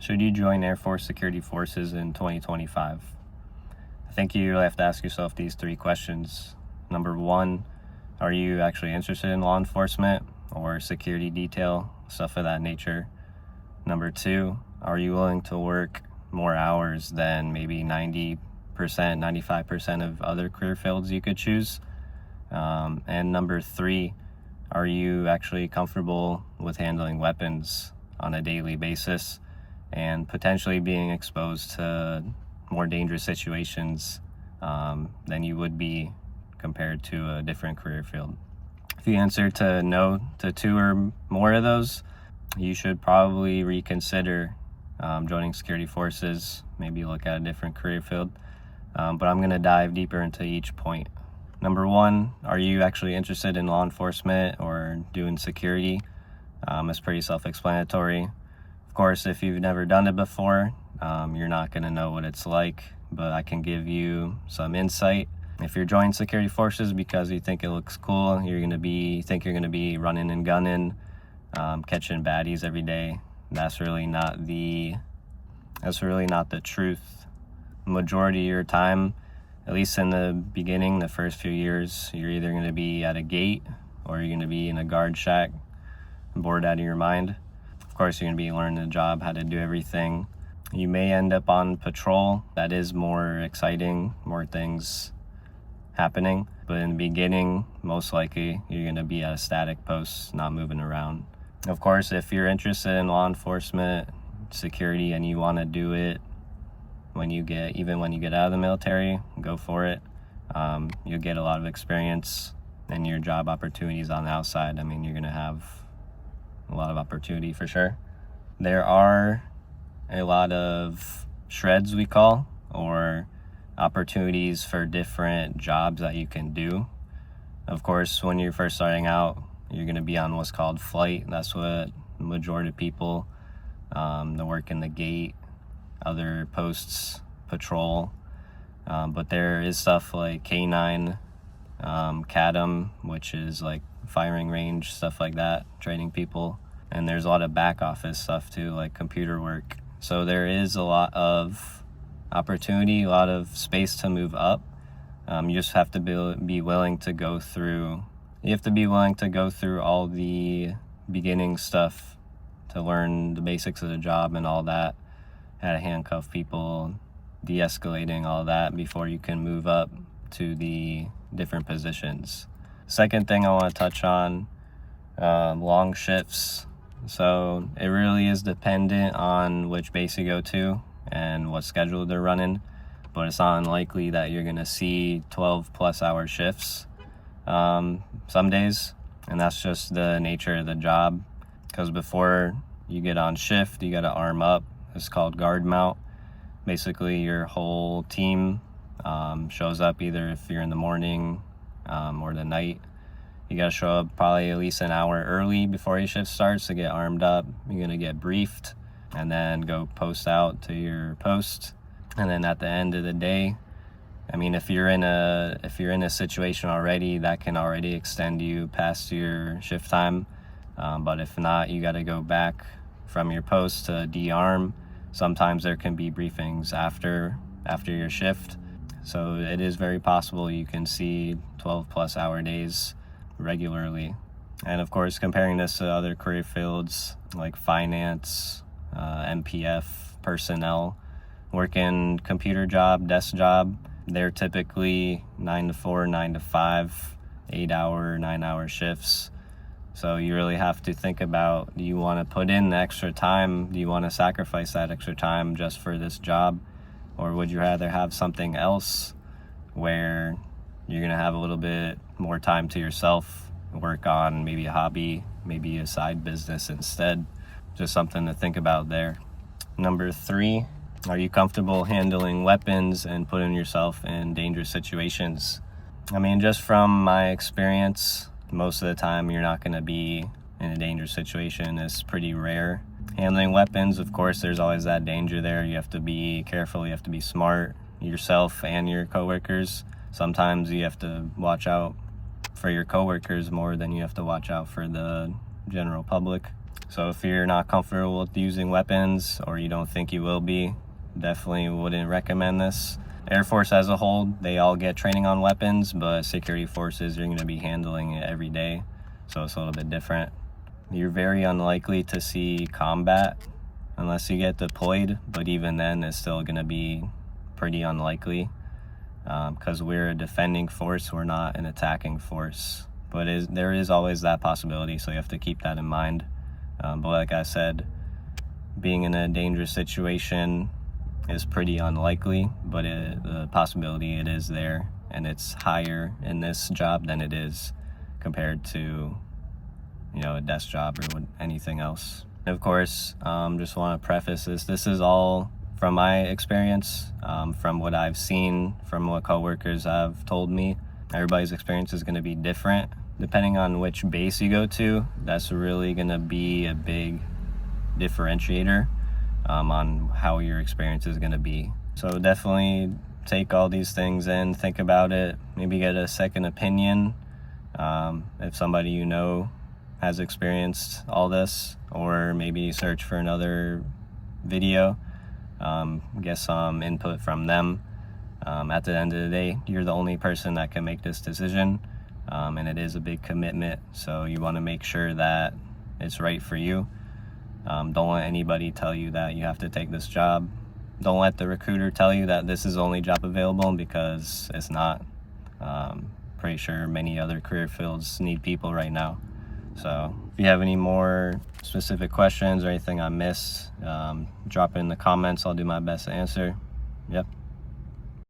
Should you join Air Force Security Forces in 2025? I think you really have to ask yourself these three questions. Number one, are you actually interested in law enforcement or security detail, stuff of that nature? Number two, are you willing to work more hours than maybe 90%, 95% of other career fields you could choose? And number three, are you actually comfortable with handling weapons on a daily basis and potentially being exposed to more dangerous situations than you would be compared to a different career field? If you answer to no to two or more of those, you should probably reconsider joining security forces, maybe look at a different career field. But I'm going to dive deeper into each point. Number one, are you actually interested in law enforcement or doing security? It's pretty self-explanatory. Of course, if you've never done it before, you're not going to know what it's like, but I can give you some insight. If you're joining security forces because you think it looks cool, think you're going to be running and gunning, catching baddies every day, that's really not the truth. Majority of your time, at least in the beginning, the first few years, you're either going to be at a gate or you're going to be in a guard shack, bored out of your mind. Of course, you're going to be learning the job, how to do everything. You may end up on patrol. That is more exciting, more things happening. But in the beginning, most likely, you're going to be at a static post, not moving around. Of course, if you're interested in law enforcement, security, and you want to do it when you get out of the military, go for it. You'll get a lot of experience, and your job opportunities on the outside, you're going to have a lot of opportunity for sure. There are a lot of shreds, we call, or opportunities for different jobs that you can do. Of course, when you're first starting out, you're going to be on what's called flight. That's what the majority of people that work in the gate, other posts, patrol. But there is stuff like K9, CADM, which is like firing range, stuff like that, training people. And there's a lot of back office stuff too, like computer work. So there is a lot of opportunity, a lot of space to move up. You just have to be willing to go through. You have to be willing to go through all the beginning stuff to learn the basics of the job and all that, how to handcuff people, de-escalating, all that before you can move up to the different positions. Second thing I want to touch on, long shifts. So it really is dependent on which base you go to and what schedule they're running, but it's not unlikely that you're going to see 12 plus hour shifts some days, and that's just the nature of the job, because before you get on shift, you got to arm up. It's called guard mount. Basically, your whole team shows up either if you're in the morning or the night. You got to show up probably at least an hour early before your shift starts to get armed up. You're going to get briefed and then go post out to your post. And then at the end of the day, if you're in a situation already, that can already extend you past your shift time. But if not, you got to go back from your post to de-arm. Sometimes there can be briefings after your shift. So it is very possible you can see 12 plus hour days regularly. And of course, comparing this to other career fields like finance, MPF, personnel, working computer job, desk job, they're typically 9 to 4, 9 to 5, 8-hour, 9-hour shifts. So you really have to think about, do you want to put in the extra time? Do you want to sacrifice that extra time just for this job? Or would you rather have something else where you're going to have a little bit more time to yourself, work on maybe a hobby, maybe a side business instead? Just something to think about there. Number 3, are you comfortable handling weapons and putting yourself in dangerous situations? Just from my experience, most of the time you're not going to be in a dangerous situation. It's pretty rare. Handling weapons, of course, there's always that danger there. You have to be careful, you have to be smart, yourself and your coworkers. Sometimes you have to watch out for your coworkers more than you have to watch out for the general public. So if you're not comfortable with using weapons, or you don't think you will be, definitely wouldn't recommend this. Air Force as a whole, they all get training on weapons, but security forces, you're going to be handling it every day, so it's a little bit different. You're very unlikely to see combat unless you get deployed, but even then it's still going to be pretty unlikely, because we're a defending force, we're not an attacking force. But there is always that possibility, so you have to keep that in mind. But like I said, being in a dangerous situation is pretty unlikely, but the possibility it is there, and it's higher in this job than it is compared to, you know, a desk job or anything else. And of course, just want to preface this is all from my experience, from what I've seen, from what coworkers have told me. Everybody's experience is going to be different. Depending on which base you go to, that's really going to be a big differentiator on how your experience is going to be. So definitely take all these things in, think about it, maybe get a second opinion if somebody you know has experienced all this, or maybe search for another video, get some input from them. At the end of the day, you're the only person that can make this decision, and it is a big commitment, so you want to make sure that it's right for you. Don't let anybody tell you that you have to take this job. Don't let the recruiter tell you that this is the only job available, because it's not. Pretty sure many other career fields need people right now. So if you have any more specific questions or anything I missed, drop it in the comments. I'll do my best to answer. Yep.